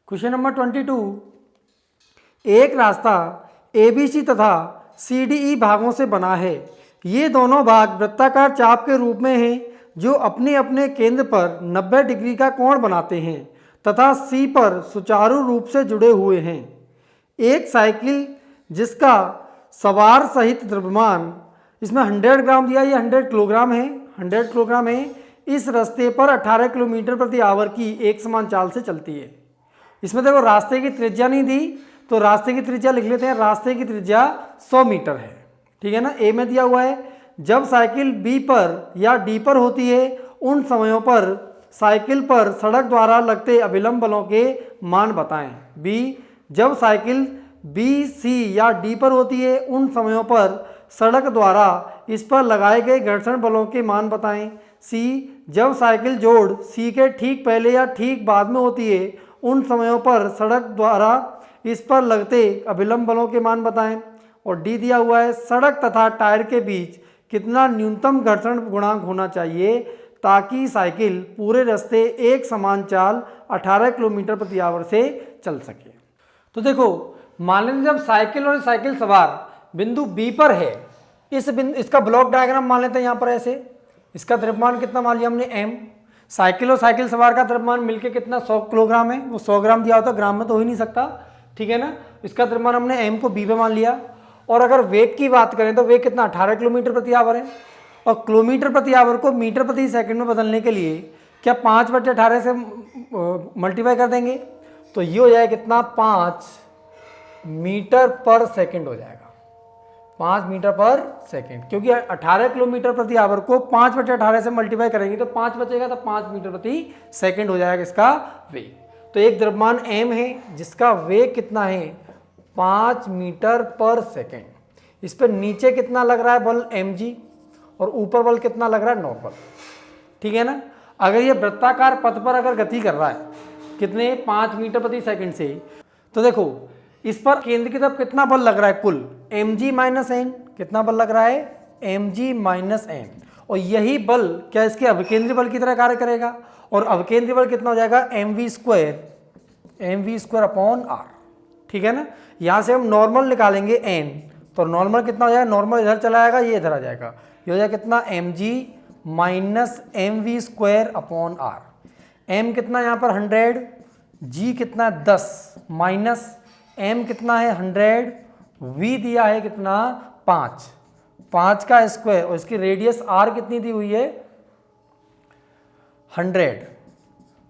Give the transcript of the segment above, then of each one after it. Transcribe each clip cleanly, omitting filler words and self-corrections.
Question number 22, एक रास्ता ABC तथा CDE भागों से बना है। ये दोनों भाग वृत्ताकार चाप के रूप में हैं जो अपने अपने केंद्र पर 90 डिग्री का कोण बनाते हैं तथा C पर सुचारू रूप से जुड़े हुए हैं। एक साइकिल जिसका सवार सहित द्रव्यमान, इसमें 100 ग्राम दिया, ये 100 किलोग्राम है, 100 किलोग्राम है, इस रास्ते पर 18 किलोमीटर प्रति आवर की एक समान चाल से चलती है। इसमें देखो रास्ते की त्रिज्या नहीं दी तो रास्ते की त्रिज्या लिख लेते हैं। रास्ते की त्रिज्या 100 मीटर है, ठीक है ना। ए में दिया हुआ है जब साइकिल बी पर या डी पर होती है उन समयों पर साइकिल पर सड़क द्वारा लगते अभिलंब बलों के मान बताएं। बी, जब साइकिल बी, सी या डी पर होती है उन समयों पर सड़क द्वारा इस पर लगाए गए घर्षण बलों के मान बताएं। सी, जब साइकिल जोड़ सी के ठीक पहले या ठीक बाद में होती है उन समयों पर सड़क द्वारा इस पर लगते अभिलंब बलों के मान बताएं। और डी दिया हुआ है सड़क तथा टायर के बीच कितना न्यूनतम घर्षण गुणांक होना चाहिए ताकि साइकिल पूरे रास्ते एक समान चाल 18 किलोमीटर प्रति आवर से चल सके। तो देखो मान लीजिए जब साइकिल और साइकिल सवार बिंदु बी पर है, इसका ब्लॉक डायग्राम मान लेते हैं यहाँ पर ऐसे। इसका द्रव्यमान कितना मान लिया हमने m, साइकिल और साइकिल सवार का द्रव्यमान मिलके कितना 100 किलोग्राम है, वो 100 ग्राम दिया होता, ग्राम में तो हो ही नहीं सकता, ठीक है ना। इसका द्रव्यमान हमने m को b पे मान लिया। और अगर वेग की बात करें तो वेग कितना 18 किलोमीटर प्रति आवर है और किलोमीटर प्रति आवर को मीटर प्रति सेकंड में बदलने के लिए क्या 5/18 से मल्टीप्लाई कर देंगे तो ये हो जाएगा कितना 5 मीटर पर सेकंड हो जाएगा, 5 मीटर पर सेकंड, क्योंकि 18 किलोमीटर प्रति आवर को 5/18 से मल्टीप्लाई करेंगे तो 5 बचेगा तो 5 मीटर प्रति सेकंड हो जाएगा इसका वेग। तो एक द्रव्यमान m है जिसका वेग कितना है 5 मीटर पर सेकंड। इस पर नीचे कितना लग रहा है बल mg और ऊपर बल कितना लग रहा है नॉर्मल, ठीक है ना। अगर ये वृत्ताकार पथ पर अगर गति कर रहा है कितने 5 मीटर प्रति सेकंड से, तो देखो इस पर केंद्र की तरफ कितना बल लग रहा है कुल mg माइनस n, कितना बल लग रहा है mg माइनस n, और यही बल क्या इसके अवकेंद्री बल की तरह कार्य करेगा और अवकेंद्री बल कितना हो जाएगा mv स्क्वायर अपॉन r, ठीक है ना। यहाँ से हम नॉर्मल निकालेंगे n, तो नॉर्मल कितना हो जाएगा, नॉर्मल इधर चला जाएगा ये इधर आ जाएगा, ये हो जाएगा कितना mg minus mv square upon r। m कितना यहाँ पर 100, g कितना 10 माइनस m कितना है 100, v दिया है कितना 5 का स्क्वायर और इसकी रेडियस r कितनी दी हुई है 100,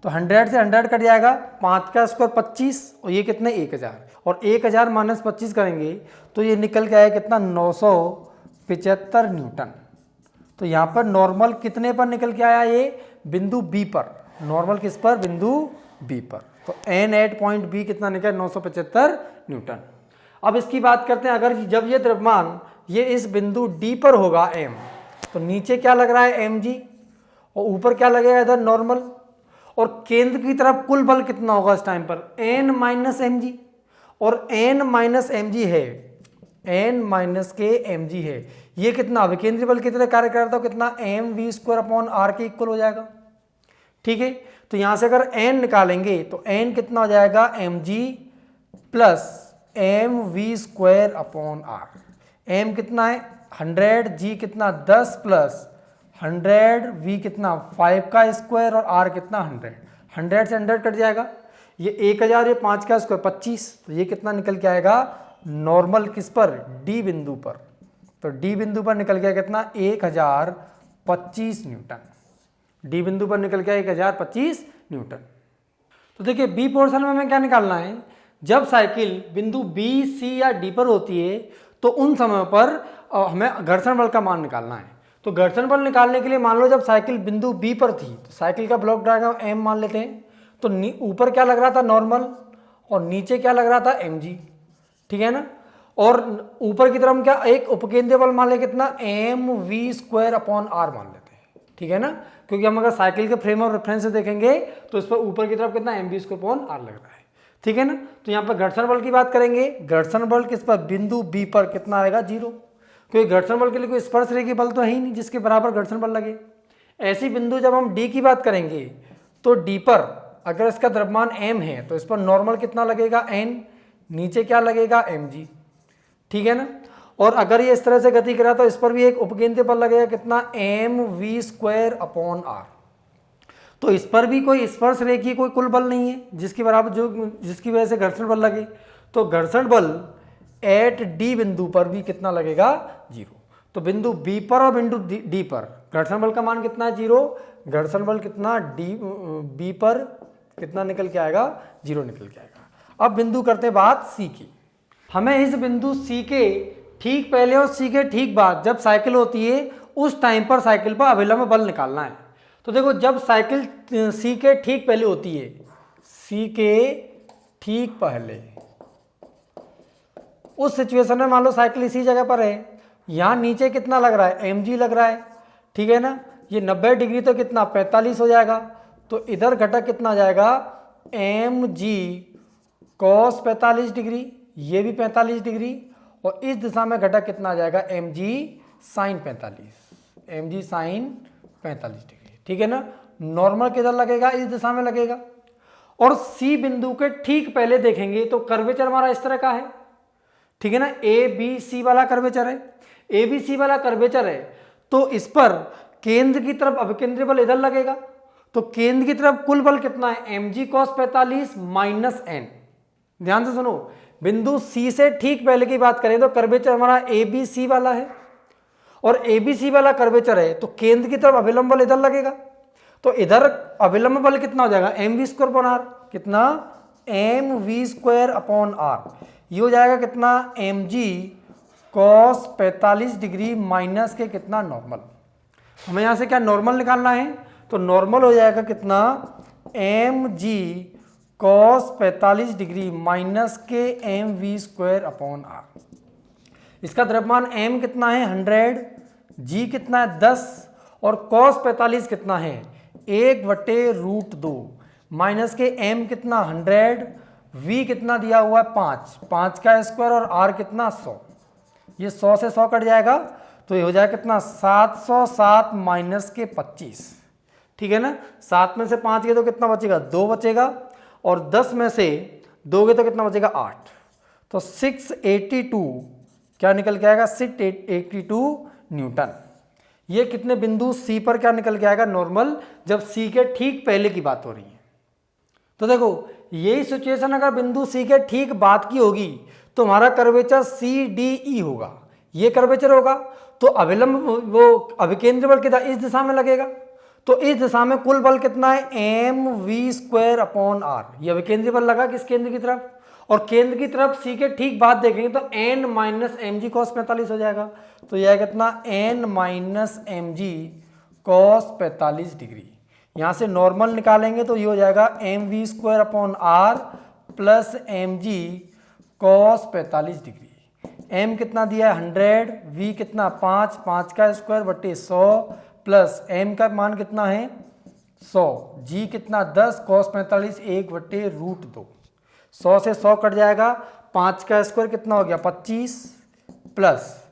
तो 100 से 100 कट जाएगा, 5 का स्क्वायर 25 और ये कितने 1000, और 1000 माइनस 25 करेंगे तो ये निकल के आया कितना 975 न्यूटन। तो यहाँ पर नॉर्मल कितने पर निकल के आया ये बिंदु बी पर, नॉर्मल किस पर बिंदु बी पर, तो n एट पॉइंट बी कितना निकला 975 न्यूटन। अब इसकी बात करते हैं अगर जब ये द्रव्यमान ये इस बिंदु डी पर होगा m, तो नीचे क्या लग रहा है mg और ऊपर क्या लगेगा इधर नॉर्मल, और केंद्र की तरफ कुल बल कितना होगा इस टाइम पर n माइनस mg, और n माइनस mg है, n माइनस के mg है, ये कितना अभिकेंद्री बल की तरह कार्य करता है कितना mv स्क्वायर अपॉन r के इक्वल हो जाएगा, ठीक है। तो यहां से अगर n निकालेंगे तो n कितना हो जाएगा mg plus mv square upon r, m कितना है 100, g कितना 10 प्लस 100, v कितना 5 का स्क्वायर और r कितना 100 से 100 कट जाएगा, ये 1000 ये 5 का स्क्वायर 25, तो ये कितना निकल के आएगा नॉर्मल किस पर d बिंदु पर, तो d बिंदु पर निकल गया कितना 1025 न्यूटन, डी बिंदु पर निकल गया 1025 न्यूटन। तो देखिए बी पोर्शन में हमें क्या निकालना है, जब साइकिल बिंदु बी सी या डी पर होती है तो उन समय पर हमें घर्षण बल का मान निकालना है। तो घर्षण बल निकालने के लिए मान लो जब साइकिल बिंदु बी पर थी तो साइकिल का ब्लॉक डायग्राम एम मान लेते हैं, तो ऊपर क्या लग रहा था नॉर्मल और नीचे क्या लग रहा था mg, ठीक है ना। और ऊपर की तरफ क्या एक उपकेंद्रीय बल मान ले कितना mv स्क्वायर अपॉन r मान लेते हैं, ठीक है ना, क्योंकि हम अगर साइकिल के फ्रेम ऑफ रेफरेंस से देखेंगे तो इस पर ऊपर की तरफ कितना mv स्क्वायर अपॉन r लग रहा है, ठीक है ना। तो यहाँ पर घर्षण बल की बात करेंगे, घर्षण बल किस पर बिंदु बी पर कितना आएगा 0, क्योंकि घर्षण बल के लिए कोई स्पर्श रेखी बल तो है ही नहीं जिसके बराबर घर्षण बल लगे। ऐसी बिंदु जब हम डी की बात करेंगे तो डी पर अगर इसका द्रव्यमान m है तो इस पर नॉर्मल कितना लगेगा n, नीचे क्या लगेगा mg, ठीक है ना। और अगर ये इस तरह से गति करा तो इस पर भी एक उपकेंद्रीय बल लगेगा कितना mv²/r। तो इस पर भी कोई स्पर्श रेखीय कोई कुल बल नहीं है जिसकी बराबर जिसकी वजह से घर्षण बल लगे। तो घर्षण बल एट डी बिंदु पर भी कितना लगेगा, 0। तो बिंदु बी पर और बिंदु डी पर घर्षण बल का मान कितना है, 0। घर्षण बल कितना बी पर कितना निकल के आएगा, 0 निकल के आएगा। अब बिंदु करते बात सी की। हमें इस बिंदु सी के ठीक पहले और सी के ठीक बाद जब साइकिल होती है उस टाइम पर साइकिल पर अभिलंब बल निकालना है। तो देखो जब साइकिल सी के ठीक पहले होती है, सी के ठीक पहले, उस सिचुएशन में मान लो साइकिल इसी जगह पर है, यहाँ नीचे कितना लग रहा है, mg लग रहा है, ठीक है ना। ये 90 डिग्री तो कितना 45 हो जाएगा, तो इधर घटक कितना आ जाएगा mg cos 45 डिग्री, ये भी 45 डिग्री, और इस दिशा में घटक कितना आ जाएगा mg sin 45, mg sin 45 degree, ठीक है ना। नॉर्मल किधर लगेगा, इस दिशा में लगेगा। और सी बिंदु के ठीक पहले देखेंगे तो कर्वेचर हमारा इस तरह का है, ठीक है ना। ए बी सी वाला कर्वेचर है, ए बी सी वाला कर्वेचर है, तो इस पर केंद्र की तरफ अभिकेंद्रीय बल इधर लगेगा। तो केंद्र की तरफ कुल बल कितना है, mg cos 45 माइनस n। ध्यान से सुनो, बिंदु सी से ठीक पहले की बात करें तो कर्वेचर हमारा ए बी सी वाला है, और ए बी सी वाला कर्वेचर है, तो केंद्र की तरफ अभिलंब बल इधर लगेगा। तो इधर अभिलंब बल कितना हो जाएगा mv²/r, कितना mv²/r, ये हो जाएगा कितना mg cos 45 डिग्री माइनस के कितना नॉर्मल। हमें यहाँ से क्या नॉर्मल निकालना है, तो नॉर्मल हो जाएगा कितना mg cos 45 डिग्री माइनस के mv²/r। इसका द्रव्यमान m कितना है 100, g कितना है 10, और cos 45 कितना है 1/√2 माइनस के m कितना 100, v कितना दिया हुआ है 5 का स्क्वायर, और r कितना 100। ये 100 से 100 कट जाएगा, तो ये हो जाएगा कितना 707 माइनस के 25, ठीक है ना। 7 में से 5 गए तो कितना बचेगा 2 बचेगा, और 10 में से 2 गए तो कितना बचेगा 8। तो 682 क्या निकल के आएगा 682 न्यूटन। ये कितने बिंदु सी पर क्या निकल के आएगा नॉर्मल, जब सी के ठीक पहले की बात हो रही है। तो देखो यही सिचुएशन अगर बिंदु सी के ठीक बाद की होगी तो हमारा कर्वेचर सी डी ई होगा, ये कर्वेचर होगा। तो अभिलंब वो अभिकेंद्र बल कितना इस दिशा में लगेगा, तो इस दिशा में कुल बल कितना है mv²/r। ये अभिकेंद्रीय बल लगा किस केंद्र की तरफ, और केंद्र की तरफ सी के ठीक बाद देखेंगे तो n माइनस mg cos 45 हो जाएगा। तो यह कितना n minus mg cos 45 degree. यहाँ से नॉर्मल निकालेंगे तो ये हो जाएगा mv²/r plus mg cos 45 degree. m कितना दिया है 100, v कितना 5 का स्क्वायर बटे 100, प्लस m का मान कितना है 100, g कितना 10 cos 45 1/√2। 100 से 100 कट जाएगा, 5 का स्क्वायर कितना हो गया 25, प्लस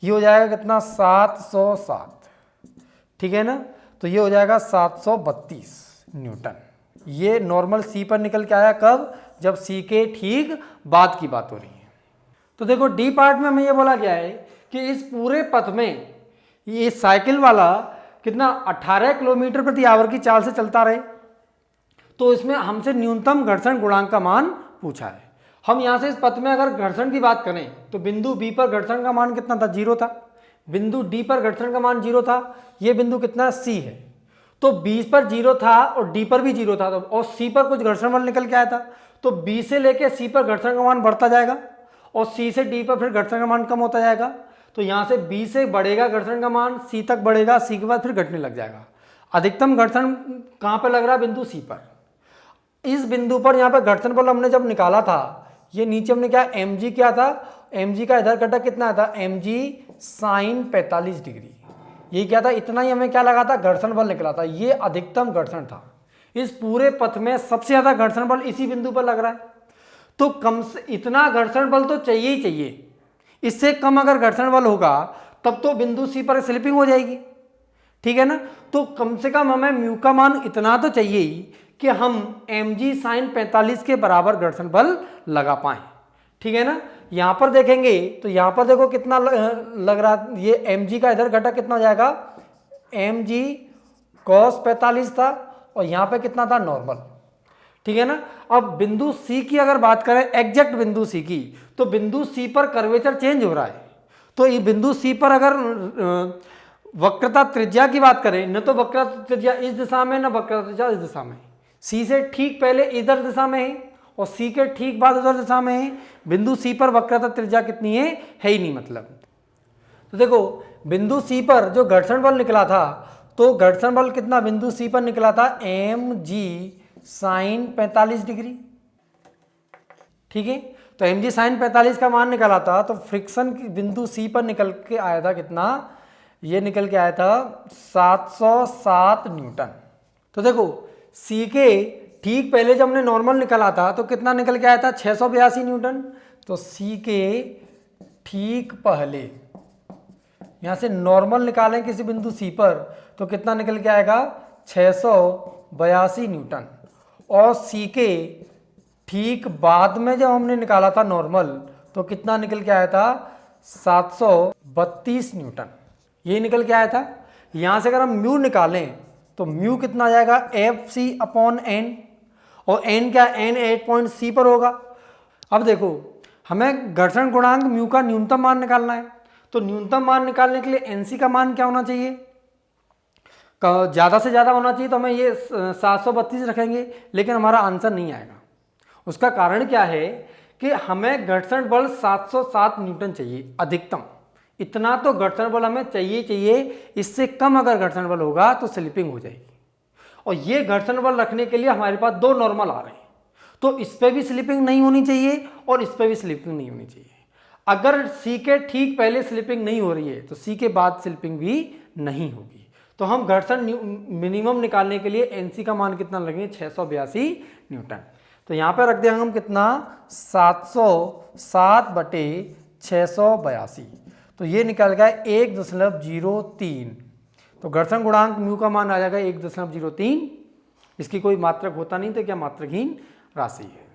ये हो जाएगा कितना 707, ठीक है ना। तो ये हो जाएगा 732 न्यूटन। ये नॉर्मल सी पर निकल के आया कब, जब सी के ठीक बाद की बात हो रही है। तो देखो डी पार्ट में हमें ये बोला गया है कि इस पूरे पथ में ये साइकिल वाला कितना 18 किलोमीटर प्रति आवर की चाल से चलता रहे, तो इसमें हमसे न्यूनतम घर्षण गुणांक का मान पूछा है। हम यहाँ से इस पथ में अगर घर्षण की बात करें तो बिंदु बी पर घर्षण का मान कितना था 0 था, बिंदु डी पर घर्षण का मान 0 था, ये बिंदु कितना सी है, तो बी पर 0 था और डी पर भी 0 था, तो और सी पर कुछ घर्षण बल निकल के आया था, तो बी से लेके सी पर घर्षण का मान बढ़ता जाएगा और सी से डी पर फिर घर्षण का मान कम होता जाएगा। तो यहाँ से बी से बढ़ेगा घर्षण का मान, सी तक बढ़ेगा, सी के बाद फिर घटने लग जाएगा। अधिकतम घर्षण कहाँ पर लग रहा है, बिंदु सी पर। इस बिंदु पर यहाँ पर घर्षण बल हमने जब निकाला था, ये नीचे हमने क्या mg क्या था, mg का इधर घटक कितना था mg sin 45 डिग्री, ये क्या था, इतना ही हमें क्या लगा था घर्षण बल निकला था। ये अधिकतम घर्षण था, इस पूरे पथ में सबसे ज्यादा घर्षण बल इसी बिंदु पर लग रहा है। तो कम से इतना घर्षण बल तो चाहिए ही चाहिए, इससे कम अगर घर्षण बल होगा तब तो बिंदु सी पर स्लिपिंग हो जाएगी, ठीक है ना। तो कम से कम हमें म्यू का मान इतना तो चाहिए ही कि हम mg sin 45 के बराबर घर्षण बल लगा पाए। ठीक है ना। यहां पर देखेंगे तो यहां पर देखो कितना लग रहा, ये mg का इधर घटक कितना हो जाएगा, mg cos 45 था और यहां पे कितना था, नॉर्मल। ठीक है ना। अब बिंदु C की अगर बात करें, एग्जैक्ट बिंदु C की, तो बिंदु C पर कर्वेचर चेंज हो रहा है। तो ये बिंदु C पर अगर वक्रता त्रिज्या की बात करें, न तो वक्रता त्रिज्या इस दिशा में, न वक्रता त्रिज्या इस दिशा में, C से ठीक पहले इधर दिशा में है और C के ठीक बाद उधर दिशा में है। बिंदु C पर वक्रता त्रिज्या कितनी है ही नहीं मतलब। तो देखो बिंदु C पर जो घर्षण बल निकला था, तो घर्षण बल कितना बिंदु C पर निकला था, mg sin 45 डिग्री। ठीक है। तो mg sin 45 का मान निकला था, तो फ्रिक्शन बिंदु C पर निकल के आया था कितना, ये निकल के आया था 707 न्यूटन। तो देखो C के ठीक पहले जब हमने नॉर्मल निकाला था तो कितना निकल के आया था, 682 न्यूटन। तो C के ठीक पहले यहां से नॉर्मल निकालें किसी बिंदु C पर तो कितना निकल के आएगा, 682 न्यूटन। और C के ठीक बाद में जब हमने निकाला था नॉर्मल तो कितना निकल के आया था, 732 न्यूटन। ये निकल के आया था। यहां से अगर हम म्यू निकालें तो म्यू कितना आ जाएगा, Fc/n, और n क्या, n 8.c पर होगा। अब देखो हमें घर्षण गुणांक म्यू का न्यूनतम मान निकालना है, तो न्यूनतम मान निकालने के लिए एनसी का मान क्या होना चाहिए, ज़्यादा से ज़्यादा होना चाहिए। तो हमें ये 732 रखेंगे, लेकिन हमारा आंसर नहीं आएगा। उसका कारण क्या है कि हमें घर्षण बल 707 न्यूटन चाहिए अधिकतम। इतना तो घर्षण बल हमें चाहिए। इससे कम अगर घर्षण बल होगा तो स्लिपिंग हो जाएगी। और ये घर्षण बल रखने के लिए हमारे पास दो नॉर्मल आ रहे हैं, तो इस पर भी स्लिपिंग नहीं होनी चाहिए और इस पर भी स्लिपिंग नहीं होनी चाहिए। अगर सी के ठीक पहले स्लिपिंग नहीं हो रही है तो सी के बाद स्लिपिंग भी नहीं होगी। तो हम घर्षण मिनिमम निकालने के लिए एनसी का मान कितना लगेंगे, 682 न्यूटन। तो यहाँ पे रख देंगे हम कितना, 707/682। तो ये निकल गया 1.03। तो घर्षण गुणांक म्यू का मान आ जाएगा 1.03। इसकी कोई मात्रक होता नहीं तो क्या मात्रकहीन राशि है।